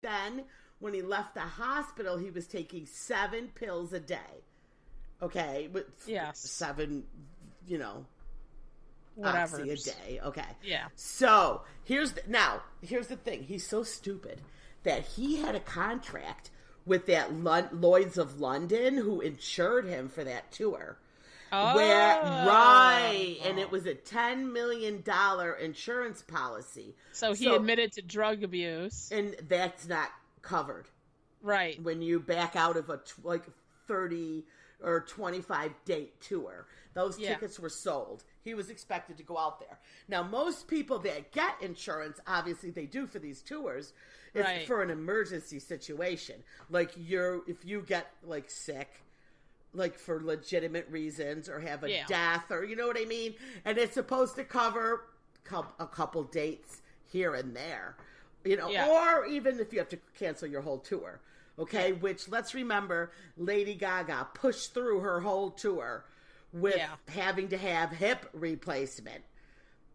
then when he left the hospital, he was taking 7 pills a day. Okay? With yes. 7, whatever oxy a day. Okay. Yeah. So here's the thing. He's so stupid that he had a contract with that Lloyd's of London, who insured him for that tour. Oh. And it was a $10 million insurance policy. So he admitted to drug abuse, and that's not covered. Right. When you back out of a 30 or 25 date tour, those tickets were sold. He was expected to go out there. Now, most people that get insurance, obviously they do for these tours, it's for an emergency situation. Like if you get like sick, like for legitimate reasons, or have a death, or you know what I mean? And it's supposed to cover a couple dates here and there, or even if you have to cancel your whole tour. Okay, which let's remember, Lady Gaga pushed through her whole tour with having to have hip replacement.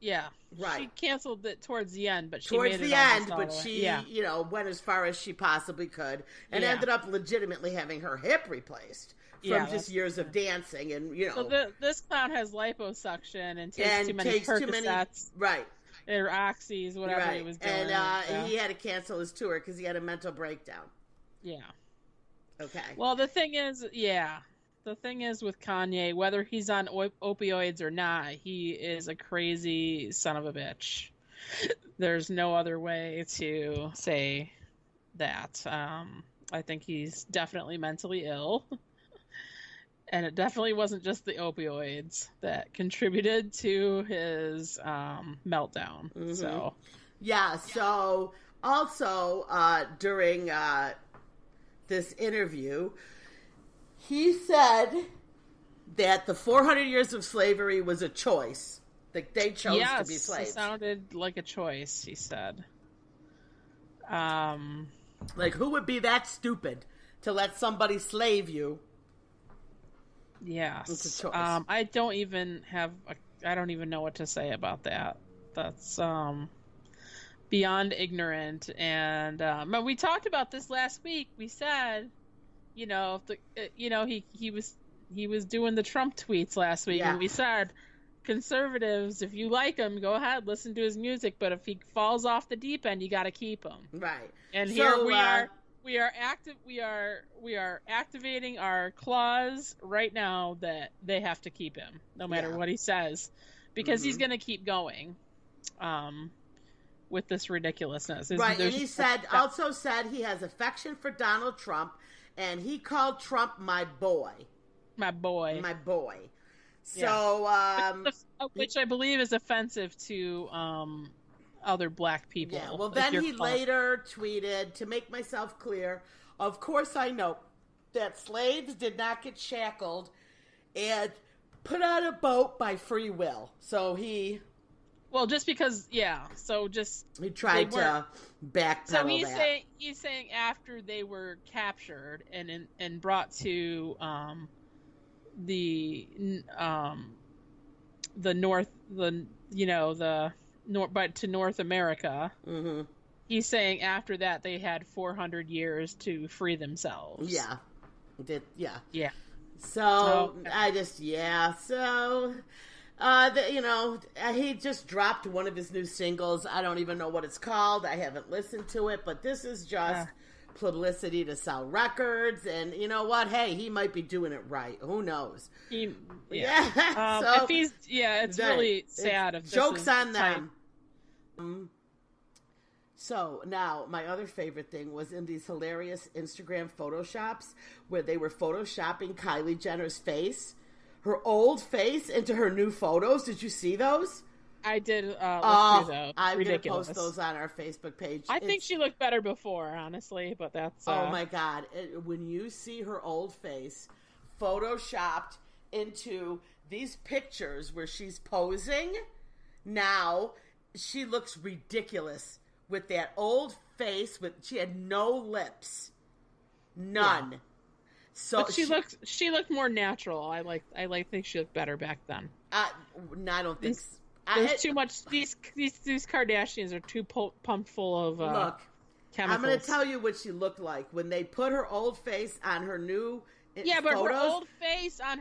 Yeah, right. She canceled it towards the end, but she went as far as she possibly could, and ended up legitimately having her hip replaced from just years of dancing, and So this clown has liposuction and takes too many Percocets, right? Or oxys, whatever he was doing, and he had to cancel his tour because he had a mental breakdown. Yeah. Okay. Well, the thing is with Kanye, whether he's on opioids or not, he is a crazy son of a bitch. There's no other way to say that. I think he's definitely mentally ill. And it definitely wasn't just the opioids that contributed to his meltdown. Mm-hmm. So. Yeah, so also during this interview, he said that the 400 years of slavery was a choice. Like they chose to be slaves. It sounded like a choice, he said. Like, who would be that stupid to let somebody slave you? Yes. It's a choice. I don't even know what to say about that. That's beyond ignorant. And but we talked about this last week. We said, he was doing the Trump tweets last week, and we said, conservatives, if you like him, go ahead, listen to his music. But if he falls off the deep end, you got to keep him. Right. And here we are. We are activating our clause right now that they have to keep him, no matter what he says, because he's going to keep going. With this ridiculousness. Right, and he also said he has affection for Donald Trump, and he called Trump my boy. My boy. So, which I believe is offensive to other black people. Yeah, well, then he later tweeted, to make myself clear, of course I know that slaves did not get shackled and put on a boat by free will. So he... Well, just because, he tried to backpedal so he's saying after they were captured and brought to the North America. Mm-hmm. He's saying after that they had 400 years to free themselves. Yeah. Yeah. So he just dropped one of his new singles. I don't even know what it's called. I haven't listened to it, but this is just publicity to sell records. And you know what? Hey, he might be doing it right. Who knows? It's really sad. If jokes on them. So now my other favorite thing was in these hilarious Instagram photoshops where they were photoshopping Kylie Jenner's face. Her old face into her new photos. Did you see those? I did look through those. I'm going to post those on our Facebook page. I think she looked better before, honestly, but that's... Oh, my God. When you see her old face photoshopped into these pictures where she's posing, now she looks ridiculous with that old face. She had no lips. None. Yeah. So but she looked more natural. I think she looked better back then. I don't think there's too much. These Kardashians are too pumped full of. Look, chemicals. I'm going to tell you what she looked like when they put her old face on her new but photos. her old face on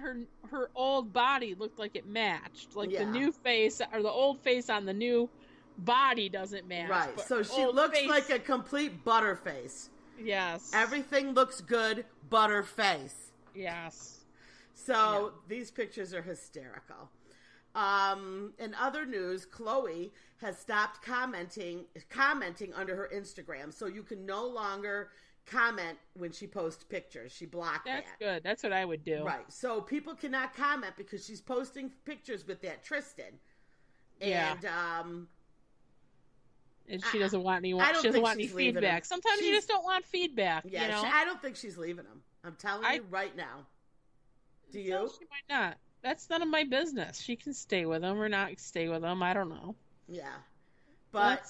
her old body looked like it matched. Like the new face or the old face on the new body doesn't match. Right. So she looks like a complete butterface. Yes. Everything looks good, butterface. Yes. So these pictures are hysterical. In other news, Chloe has stopped commenting under her Instagram, so you can no longer comment when she posts pictures. She blocked that. That's good. That's what I would do. Right. So people cannot comment because she's posting pictures with that Tristan. Yeah. And she doesn't want any. She doesn't want any feedback. Sometimes you just don't want feedback. Yeah. You know? I don't think she's leaving him. I'm telling you right now. Do you? No, she might not. That's none of my business. She can stay with him or not stay with him. I don't know. Yeah. But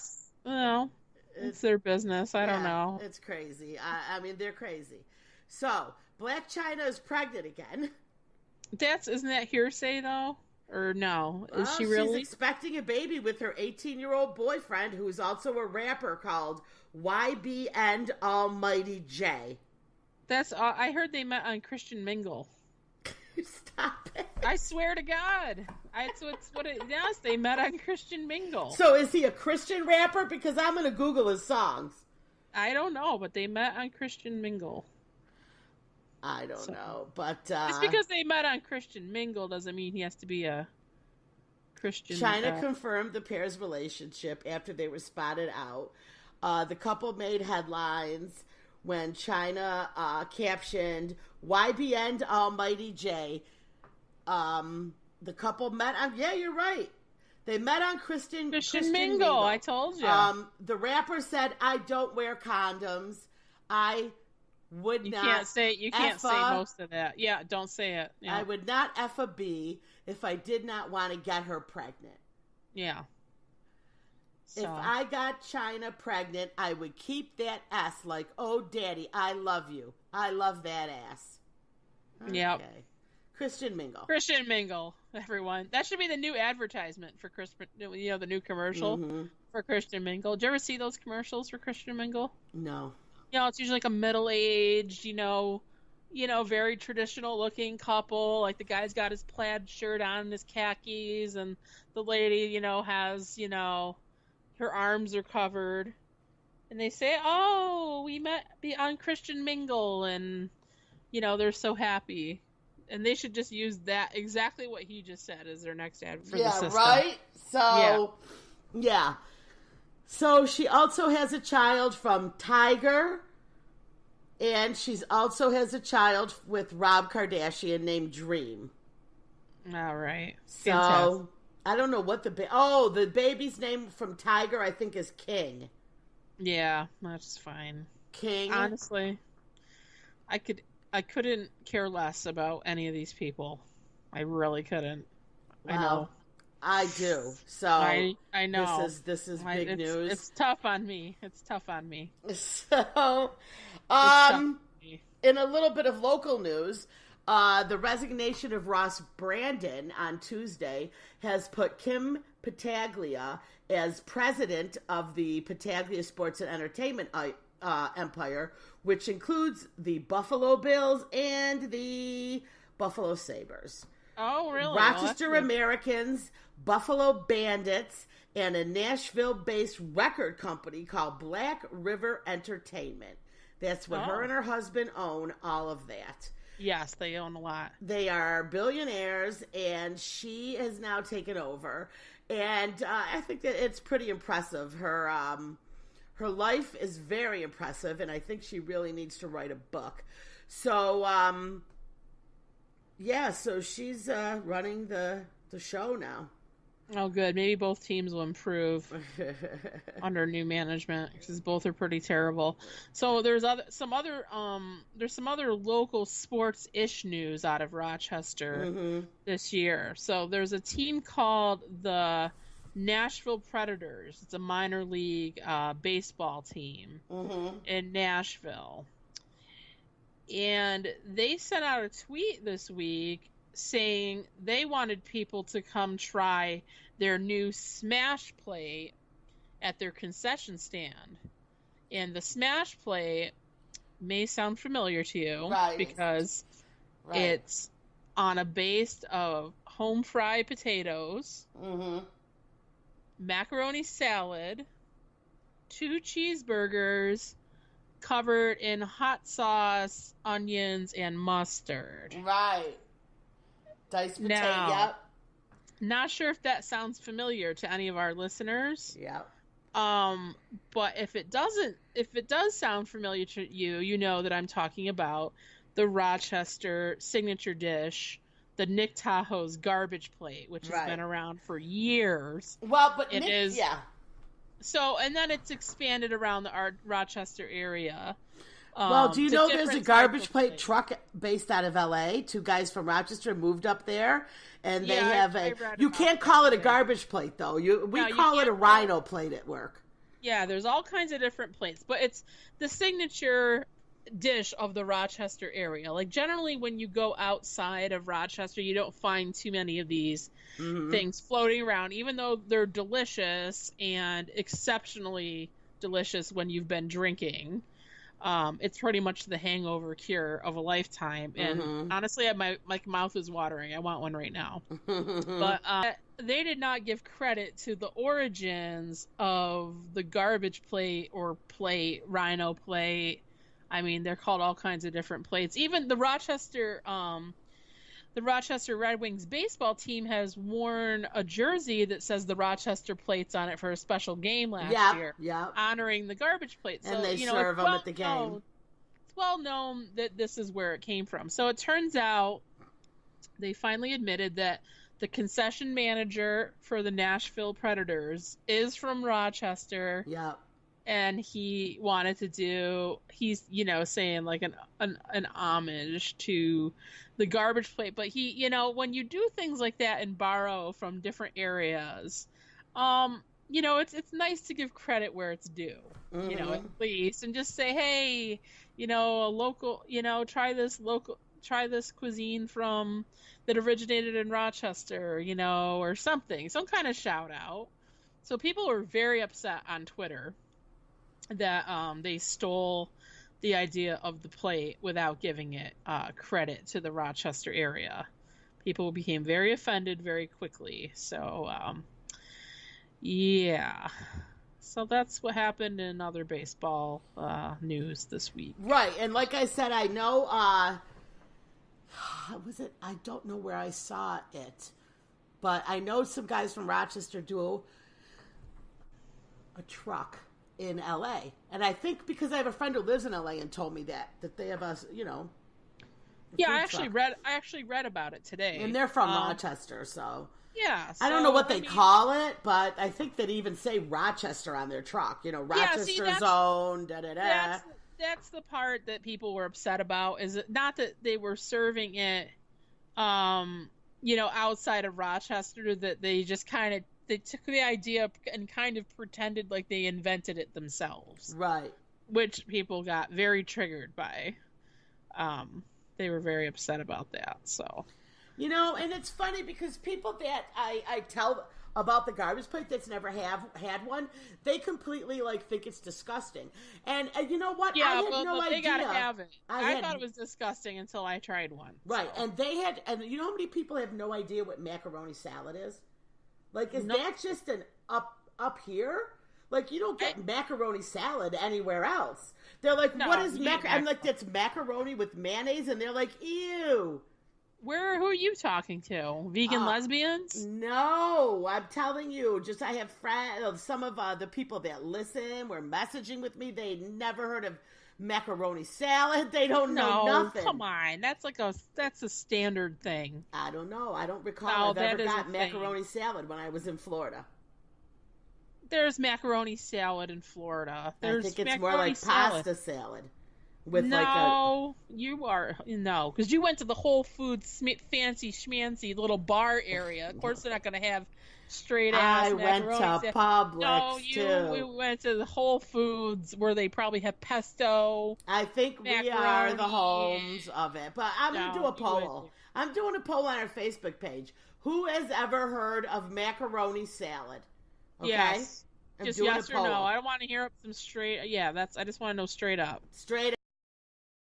it's their business. I don't know. It's crazy. I mean, they're crazy. So, Blac Chyna is pregnant again. Isn't that hearsay though? Or no? Is she really? She's expecting a baby with her 18-year-old boyfriend, who's also a rapper called YBN Almighty J. I heard they met on Christian Mingle. Stop it. I swear to God. It's what it is. They met on Christian Mingle. So is he a Christian rapper? Because I'm going to Google his songs. I don't know, but they met on Christian Mingle. I don't know, but... just because they met on Christian Mingle doesn't mean he has to be a Christian... Chyna confirmed the pair's relationship after they were spotted out. The couple made headlines when Chyna captioned, YBN Almighty J. The couple met on... Yeah, you're right. They met on Christian Mingle. I told you. The rapper said, I don't wear condoms. You can't say most of that. Yeah, don't say it. Yeah. I would not F a B if I did not want to get her pregnant. Yeah. So. If I got Chyna pregnant, I would keep that S like, oh, daddy, I love you. I love that ass. Okay. Yep. Christian Mingle. Christian Mingle, everyone. That should be the new advertisement for Christian, the new commercial for Christian Mingle. Did you ever see those commercials for Christian Mingle? No. It's usually like a middle-aged, very traditional-looking couple. Like the guy's got his plaid shirt on, his khakis, and the lady, has, her arms are covered. And they say, "Oh, we met on Christian Mingle," and they're so happy. And they should just use that exactly what he just said as their next ad for the system. Right. So, yeah. So she also has a child from Tiger, and she's also has a child with Rob Kardashian named Dream. All right. So fantastic. I don't know what the baby's name from Tiger I think is King. Yeah, that's fine. King. Honestly, I couldn't care less about any of these people. I really couldn't. Well, I know. I do. So I know this is big news. It's tough on me. So, in a little bit of local news, the resignation of Ross Brandon on Tuesday has put Kim Battaglia as president of the Battaglia Sports and Entertainment empire, which includes the Buffalo Bills and the Buffalo Sabres. Oh, really? Rochester Americans, Buffalo Bandits, and a Nashville-based record company called Black River Entertainment. That's what her and her husband own, all of that. Yes, they own a lot. They are billionaires, and she has now taken over. And I think that it's pretty impressive. Her life is very impressive, and I think she really needs to write a book. So, so she's running the show now. Oh, good. Maybe both teams will improve under new management because both are pretty terrible. So there's some other local sports-ish news out of Rochester this year. So there's a team called the Nashville Predators. It's a minor league baseball team in Nashville. And they sent out a tweet this week saying they wanted people to come try their new Smash plate at their concession stand. And the smash plate may sound familiar to you, right? Because it's on a base of home fried potatoes, macaroni salad, 2 cheeseburgers covered in hot sauce, onions, and mustard. Right. Diced potato. Now, yep. Not sure if that sounds familiar to any of our listeners. Yep. But if it does sound familiar to you, you know that I'm talking about the Rochester signature dish, the Nick Tahoe's garbage plate, which has been around for years. Well, but it is. Yeah. So, and then it's expanded around the Rochester area. Well, do you know there's a garbage plate truck based out of L.A.? 2 guys from Rochester moved up there, and they have you can't call it a garbage plate, though. We call it a rhino plate at work. Yeah, there's all kinds of different plates, but it's the signature dish of the Rochester area. Like, generally when you go outside of Rochester, you don't find too many of these things floating around, even though they're delicious and exceptionally delicious when you've been drinking. It's pretty much the hangover cure of a lifetime. And honestly, my mouth is watering. I want one right now. But they did not give credit to the origins of the garbage plate or plate, rhino plate. I mean, they're called all kinds of different plates. Even the Rochester Red Wings baseball team has worn a jersey that says the Rochester plates on it for a special game last year, honoring the garbage plate. So, and they serve them at the game. It's well known that this is where it came from. So it turns out they finally admitted that the concession manager for the Nashville Predators is from Rochester. Yep. And he wanted to do, he's, saying like an homage to the garbage plate. But he, when you do things like that and borrow from different areas, it's nice to give credit where it's due, at least, and just say, hey, a local, try this cuisine that originated in Rochester, or something, some kind of shout out. So people were very upset on Twitter that they stole the idea of the plate without giving it credit to the Rochester area. People became very offended very quickly. So, yeah. So that's what happened in other baseball news this week. Right, and like I said, I know, was it? I don't know where I saw it, but I know some guys from Rochester do a truck in LA, and I think because I have a friend who lives in LA and told me that they have a I actually read about it today, and they're from Rochester, so yeah. I don't know what they call it, but I think they'd even say Rochester on their truck. Rochester zone. That's the part that people were upset about. Is it not that they were serving it, outside of Rochester, that they just they took the idea and kind of pretended like they invented it themselves. Right. Which people got very triggered by. They were very upset about that, so. And it's funny because people that I tell about the garbage plate that's never had one, they completely think it's disgusting. And you know what? Yeah, I had no idea. They gotta have it. I thought it was disgusting until I tried one. Right, so. And you know how many people have no idea what macaroni salad is? That just an up here? You don't get macaroni salad anywhere else. They're like, what is macaroni? I'm like, that's macaroni with mayonnaise, and they're like, ew. Who are you talking to? Vegan lesbians? No, I'm telling you. Just I have friends, some of the people that listen were messaging with me. They never heard of macaroni salad. They don't know nothing. Come on, that's a standard thing. I don't know. I don't recall I've ever got macaroni salad when I was in Florida. There's macaroni salad in Florida. I think it's more like pasta salad. With because you went to the Whole Foods fancy schmancy little bar area. Of course, they're not going to have straight ass. I went to Publix too. We went to the Whole Foods where they probably have pesto. I think we are the homes of it. But I'm going to do a poll. I'm doing a poll on our Facebook page. Who has ever heard of macaroni salad? Okay. Yes. I'm just doing yes a or no. poll. I don't want to hear some straight. Yeah, I just want to know straight up. Straight